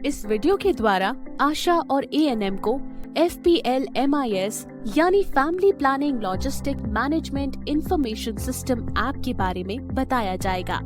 इस वीडियो के द्वारा आशा और एएनएम को FPL-MIS यानी family planning logistic management information system app के बारे में बताया जाएगा।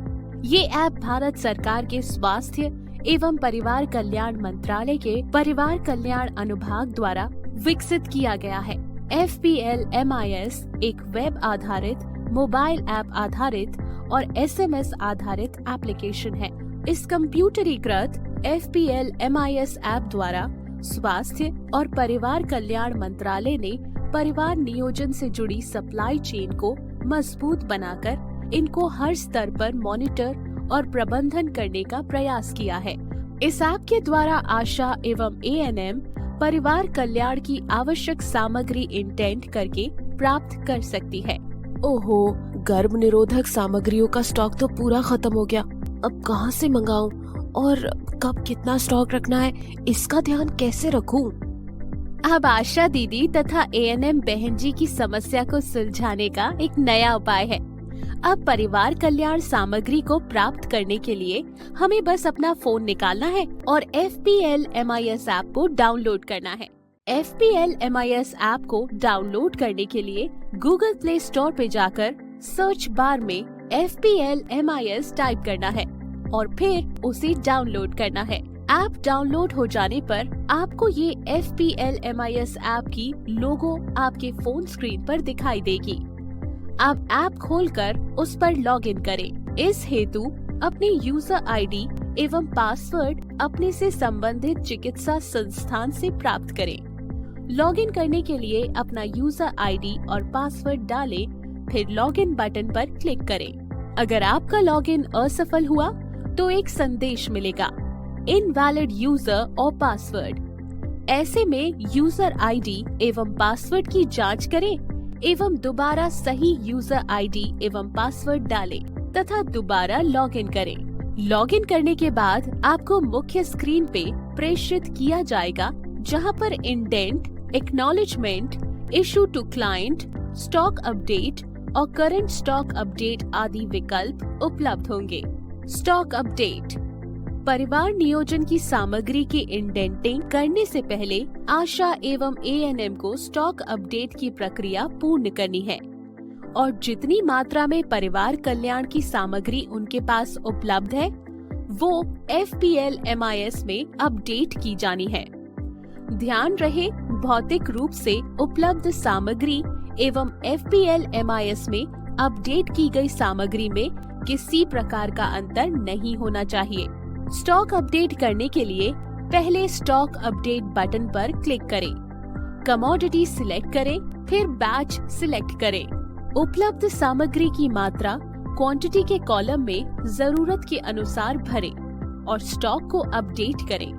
ये ऐप भारत सरकार के स्वास्थ्य एवं परिवार कल्याण मंत्रालय के परिवार कल्याण अनुभाग द्वारा विकसित किया गया है। FPL-MIS एक वेब आधारित, मोबाइल ऐप आधारित और SMS आधारित एप्लीकेशन है। इस कंप्यूटरीकृत FPL-MIS ऐप द्वारा स्वास्थ्य और परिवार कल्याण मंत्रालय ने परिवार नियोजन से जुड़ी सप्लाई चेन को मजबूत बनाकर इनको हर स्तर पर मॉनिटर और प्रबंधन करने का प्रयास किया है। इस ऐप के द्वारा आशा एवं ANM परिवार कल्याण की आवश्यक सामग्री इंटेंट करके प्राप्त कर सकती है। ओहो, गर्भ निरोधक सामग्रियों का स्टॉक तो पूरा खत्म हो गया। अब कहाँ से मंगाऊं और कब कितना स्टॉक रखना है, इसका ध्यान कैसे रखूं? अब आशा दीदी तथा ANM बहन जी की समस्या को सुलझाने का एक नया उपाय है। अब परिवार कल्याण सामग्री को प्राप्त करने के लिए हमें बस अपना फोन निकालना है और FPL-MIS ऐप को डाउनलोड करना है। FPL-MIS ऐप को डाउनलोड करने के लिए गूगल प्ले स्टोर पे जाकर सर्च बार में FPL-MIS टाइप करना है और फिर उसे डाउनलोड करना है। ऐप डाउनलोड हो जाने पर आपको ये FPL-MIS ऐप की लोगो आपके फोन स्क्रीन पर दिखाई देगी। आप ऐप खोलकर उस पर लॉगिन करें। इस हेतु अपने यूजर आईडी एवं पासवर्ड अपने से संबंधित चिकित्सा संस्थान से प्राप्त करें। लॉगिन करने के लिए अपना यूजर आईडी और पासवर्ड डालें, फिर लॉगिन बटन पर क्लिक करें। अगर आपका लॉगिन असफल हुआ तो एक संदेश मिलेगा, इनवैलिड यूजर और पासवर्ड। ऐसे में यूजर आईडी एवं पासवर्ड की जांच करें एवं दोबारा सही यूजर आईडी एवं पासवर्ड डालें तथा दोबारा लॉगिन करें। लॉगिन करने के बाद आपको मुख्य स्क्रीन पे प्रेषित किया जाएगा, जहां पर indent, acknowledgement, issue to client, stock update और करंट स्टॉक अपडेट आदि विकल्प उपलब्ध होंगे। स्टॉक अपडेट: परिवार नियोजन की सामग्री की इंडेंटिंग करने से पहले आशा एवं ANM को स्टॉक अपडेट की प्रक्रिया पूर्ण करनी है और जितनी मात्रा में परिवार कल्याण की सामग्री उनके पास उपलब्ध है वो FPL-MIS में अपडेट की जानी है। ध्यान रहे, भौतिक रूप से उपलब्ध सामग्री एवं FPL-MIS में अपडेट की गई सामग्री में किसी प्रकार का अंतर नहीं होना चाहिए। स्टॉक अपडेट करने के लिए पहले स्टॉक अपडेट बटन पर क्लिक करें, कमोडिटी सिलेक्ट करें, फिर बैच सिलेक्ट करें। उपलब्ध सामग्री की मात्रा क्वांटिटी के कॉलम में जरूरत के अनुसार भरें और स्टॉक को अपडेट करें।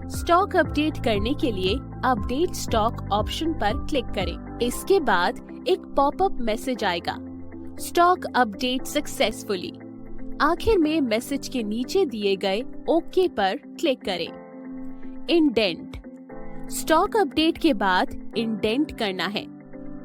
स्टॉक अपडेट करने के लिए अपडेट स्टॉक ऑप्शन पर क्लिक करें। इसके बाद एक पॉपअप मैसेज आएगा, स्टॉक अपडेट सक्सेसफुली। आखिर में मैसेज के नीचे दिए गए ओके पर क्लिक करें। इंडेंट: स्टॉक अपडेट के बाद इंडेंट करना है।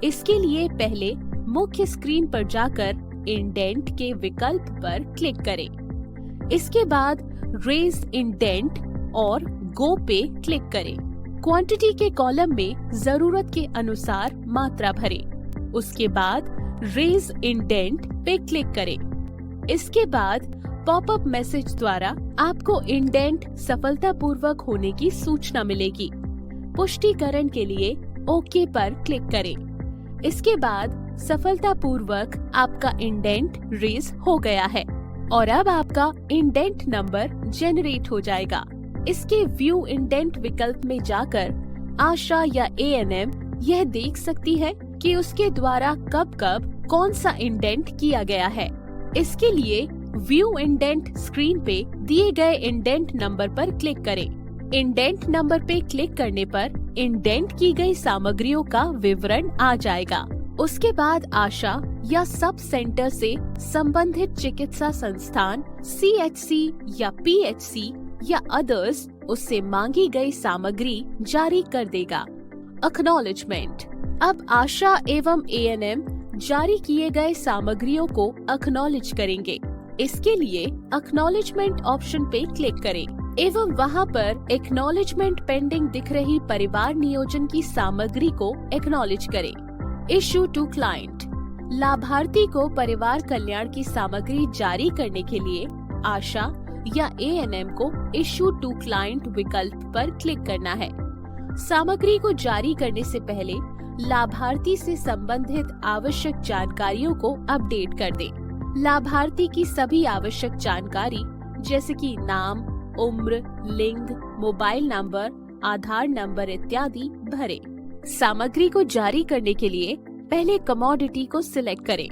इसके लिए पहले मुख्य स्क्रीन पर जाकर इंडेंट के विकल्प पर क्लिक करें। इसके बाद रेज इंडेंट और गो पे क्लिक करें। क्वांटिटी के कॉलम में जरूरत के अनुसार मात्रा भरें। उसके बाद रेज इंडेंट पे क्लिक करें। इसके बाद पॉपअप मैसेज द्वारा आपको इंडेंट सफलतापूर्वक होने की सूचना मिलेगी। पुष्टिकरण के लिए ओके पर क्लिक करें। इसके बाद सफलतापूर्वक आपका इंडेंट रेज हो गया है और अब आपका इंडेंट नंबर जनरेट हो जाएगा। इसके व्यू इंडेंट विकल्प में जाकर आशा या ANM यह देख सकती है कि उसके द्वारा कब कब कौन सा इंडेंट किया गया है। इसके लिए व्यू इंडेंट स्क्रीन पे दिए गए इंडेंट नंबर पर क्लिक करें। इंडेंट नंबर पे क्लिक करने पर इंडेंट की गई सामग्रियों का विवरण आ जाएगा। उसके बाद आशा या सब सेंटर से संबंधित चिकित्सा संस्थान CHC या PHC या अदर्स उससे मांगी गई सामग्री जारी कर देगा। एक्नॉलेजमेंट: अब आशा एवं ANM जारी किए गए सामग्रियों को एक्नॉलेज करेंगे। इसके लिए एक्नॉलेजमेंट ऑप्शन पे क्लिक करें। एवं वहां पर एक्नॉलेजमेंट पेंडिंग दिख रही परिवार नियोजन की सामग्री को एक्नॉलेज करें। Issue to client. लाभार्थी को परिवार कल्याण की सामग्री जारी करने के लिए आशा या एएनएम को इशू टू क्लाइंट विकल्प पर क्लिक करना है। सामग्री को जारी करने से पहले लाभार्थी से संबंधित आवश्यक जानकारियों को अपडेट कर दें। लाभार्थी की सभी आवश्यक जानकारी जैसे कि नाम, उम्र, लिंग, मोबाइल नंबर, आधार नंबर इत्यादि भरें। सामग्री को जारी करने के लिए पहले कमोडिटी को सिलेक्ट करें,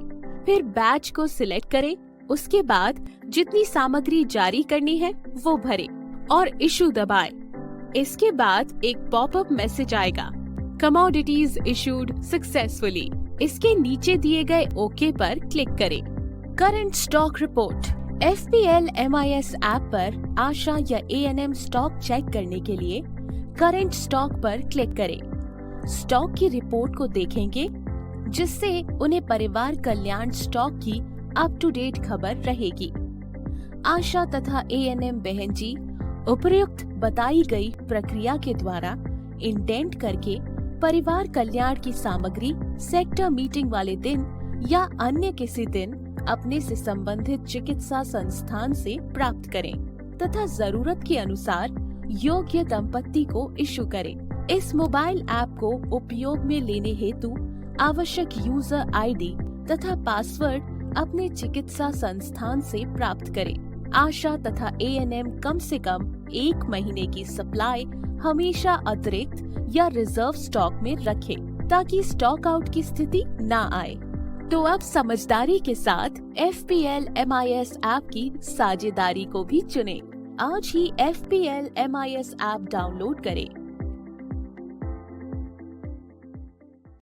फिर बैच को सिलेक्ट करें। उसके बाद जितनी सामग्री जारी करनी है वो भरें और इशू दबाएं। इसके बाद एक पॉपअप मैसेज आएगा, कमोडिटीज इशूड सक्सेसफुली। इसके नीचे दिए गए ओके पर क्लिक करें। Current stock report. FPL MIS app पर आशा या ANM स्टॉक चेक करने के लिए करंट स्टॉक पर क्लिक करें। स्टॉक की रिपोर्ट को देखेंगे जिससे उन्हें परिवार कल्याण स्टॉक की अप टू डेट खबर रहेगी। आशा तथा ANM बहन जी उपयुक्त बताई गई प्रक्रिया के द्वारा इंडेंट करके परिवार कल्याण की सामग्री सेक्टर मीटिंग वाले दिन या अन्य किसी दिन अपने से संबंधित चिकित्सा संस्थान से प्राप्त करें तथा जरूरत के अनुसार योग्य दंपत्ति को इशू करें। इस मोबाइल ऐप को उपयोग में लेने हेतु आवश्यक यूजर ID तथा पासवर्ड अपने चिकित्सा संस्थान से प्राप्त करें। आशा तथा ANM कम से कम 1 महीने की सप्लाई हमेशा अतिरिक्त या रिजर्व स्टॉक में रखें ताकि स्टॉक आउट की स्थिति न आए। तो अब समझदारी के साथ FPL MIS ऐप की साझेदारी को भी चुनें। आज ही FPL MIS ऐप डाउनलोड करें।